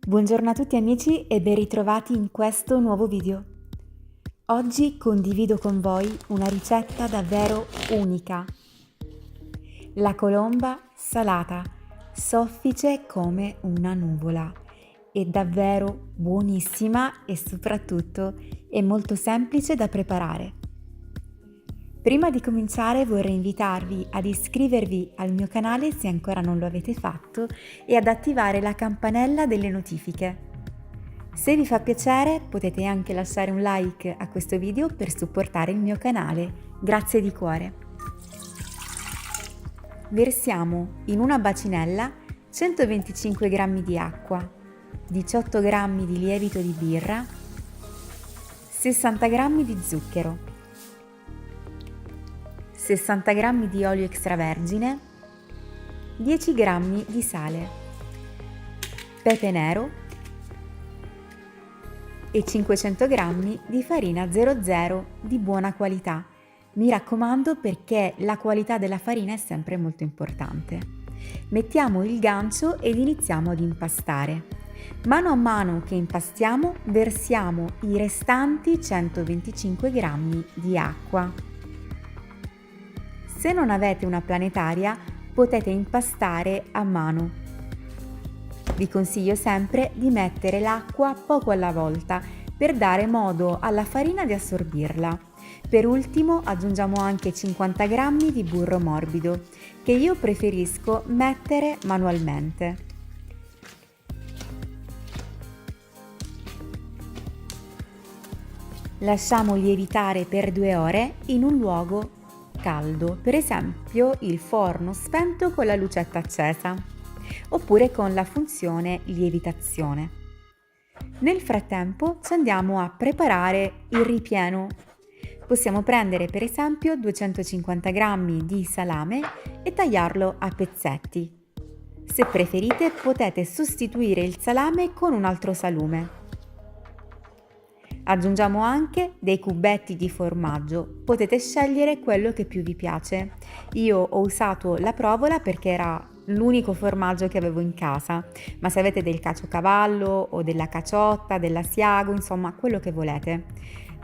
Buongiorno a tutti amici e ben ritrovati in questo nuovo video. Oggi condivido con voi una ricetta davvero unica. La colomba salata, soffice come una nuvola. È davvero buonissima e soprattutto è molto semplice da preparare. Prima di cominciare vorrei invitarvi ad iscrivervi al mio canale se ancora non lo avete fatto e ad attivare la campanella delle notifiche. Se vi fa piacere potete anche lasciare un like a questo video per supportare il mio canale. Grazie di cuore. Versiamo in una bacinella 125 g di acqua, 18 g di lievito di birra, 60 g di zucchero, 60 g di olio extravergine, 10 g di sale, pepe nero e 500 g di farina 00 di buona qualità. Mi raccomando perché la qualità della farina è sempre molto importante. Mettiamo il gancio ed iniziamo ad impastare. Mano a mano che impastiamo versiamo i restanti 125 g di acqua. Se non avete una planetaria, potete impastare a mano. Vi consiglio sempre di mettere l'acqua poco alla volta per dare modo alla farina di assorbirla. Per ultimo aggiungiamo anche 50 g di burro morbido, che io preferisco mettere manualmente. Lasciamo lievitare per 2 ore in un luogo caldo, per esempio il forno spento con la lucetta accesa, oppure con la funzione lievitazione. Nel frattempo ci andiamo a preparare il ripieno. Possiamo prendere per esempio 250 g di salame e tagliarlo a pezzetti. Se preferite potete sostituire il salame con un altro salume. Aggiungiamo anche dei cubetti di formaggio, potete scegliere quello che più vi piace. Io ho usato la provola perché era l'unico formaggio che avevo in casa, ma se avete del caciocavallo o della caciotta, dell'asiago, insomma quello che volete.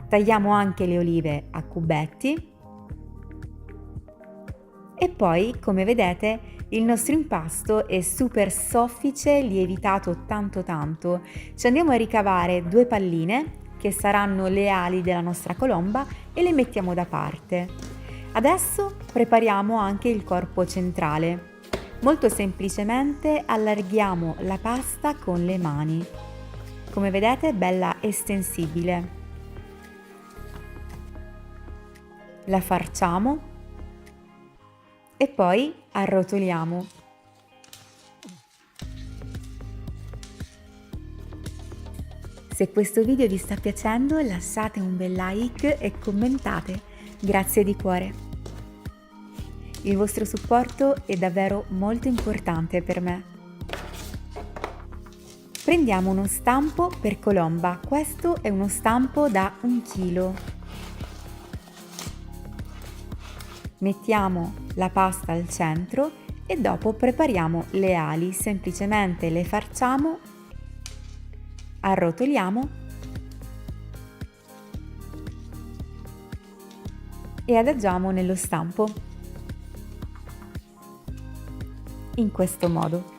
Tagliamo anche le olive a cubetti e poi, come vedete, il nostro impasto è super soffice, lievitato tanto. Ci andiamo a ricavare 2 palline che saranno le ali della nostra colomba e le mettiamo da parte. Adesso prepariamo anche il corpo centrale. Molto semplicemente allarghiamo la pasta con le mani. Come vedete, bella estensibile. La farciamo e poi arrotoliamo. Se questo video vi sta piacendo lasciate un bel like e commentate, grazie di cuore. Il vostro supporto è davvero molto importante per me. Prendiamo uno stampo per colomba, questo è uno stampo da 1 chilo. Mettiamo la pasta al centro e dopo prepariamo le ali, semplicemente le farciamo, arrotoliamo e adagiamo nello stampo in questo modo.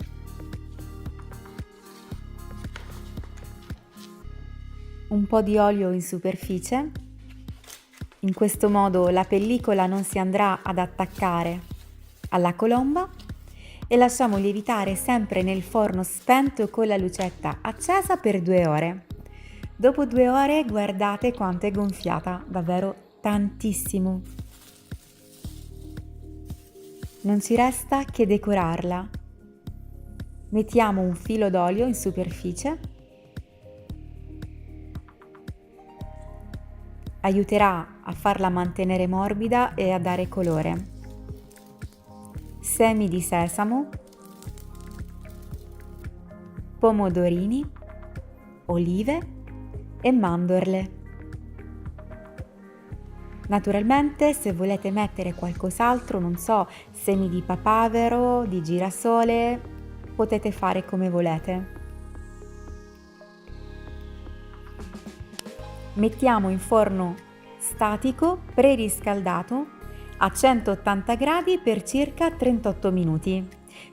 Un po' di olio in superficie, in questo modo la pellicola non si andrà ad attaccare alla colomba e lasciamo lievitare sempre nel forno spento con la lucetta accesa per 2 ore. Dopo 2 ore guardate quanto è gonfiata, davvero tantissimo. Non ci resta che decorarla. Mettiamo un filo d'olio in superficie. Aiuterà a farla mantenere morbida e a dare colore. Semi di sesamo, pomodorini, olive e mandorle. Naturalmente, se volete mettere qualcos'altro, non so, semi di papavero, di girasole, potete fare come volete. Mettiamo in forno statico preriscaldato a 180 gradi per circa 38 minuti.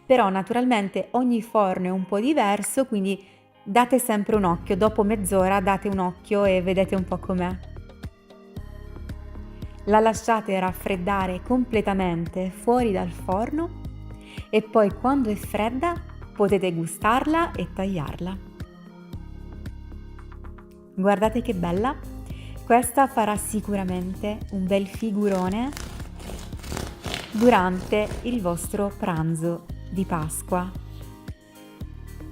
Però naturalmente ogni forno è un po' diverso, quindi date sempre un occhio, dopo mezz'ora date un occhio e vedete un po' com'è. La lasciate raffreddare completamente fuori dal forno e poi quando è fredda potete gustarla e tagliarla. Guardate che bella! Questa farà sicuramente un bel figurone durante il vostro pranzo di Pasqua.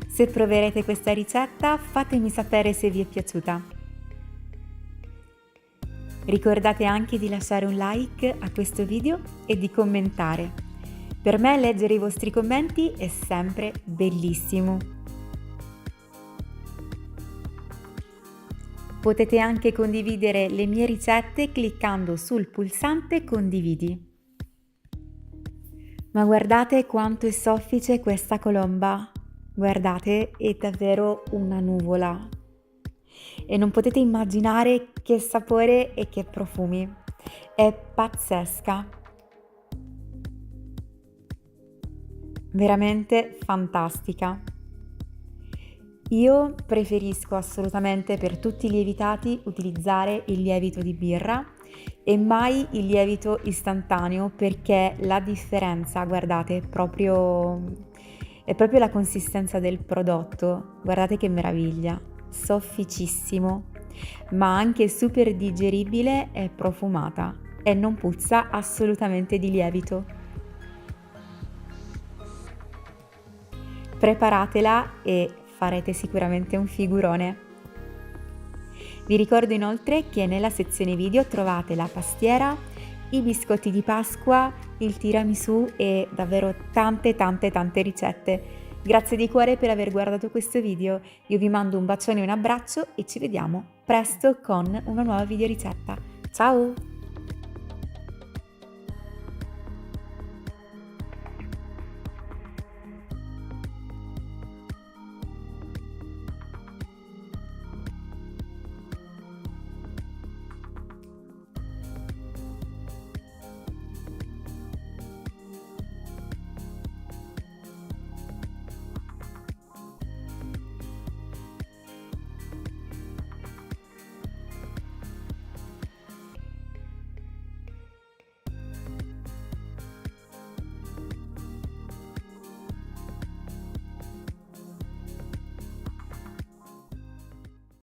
Se proverete questa ricetta, fatemi sapere se vi è piaciuta. Ricordate anche di lasciare un like a questo video e di commentare. Per me leggere i vostri commenti è sempre bellissimo. Potete anche condividere le mie ricette cliccando sul pulsante condividi. Ma guardate quanto è soffice questa colomba. Guardate, è davvero una nuvola. E non potete immaginare che sapore e che profumi. È pazzesca. Veramente fantastica. Io preferisco assolutamente per tutti i lievitati utilizzare il lievito di birra e mai il lievito istantaneo, perché la differenza, guardate, è proprio la consistenza del prodotto. Guardate che meraviglia, sofficissimo, ma anche super digeribile e profumata e non puzza assolutamente di lievito. Preparatela e farete sicuramente un figurone. Vi ricordo inoltre che nella sezione video trovate la pastiera, i biscotti di Pasqua, il tiramisù e davvero tante ricette. Grazie di cuore per aver guardato questo video. Io vi mando un bacione e un abbraccio e ci vediamo presto con una nuova video ricetta. Ciao!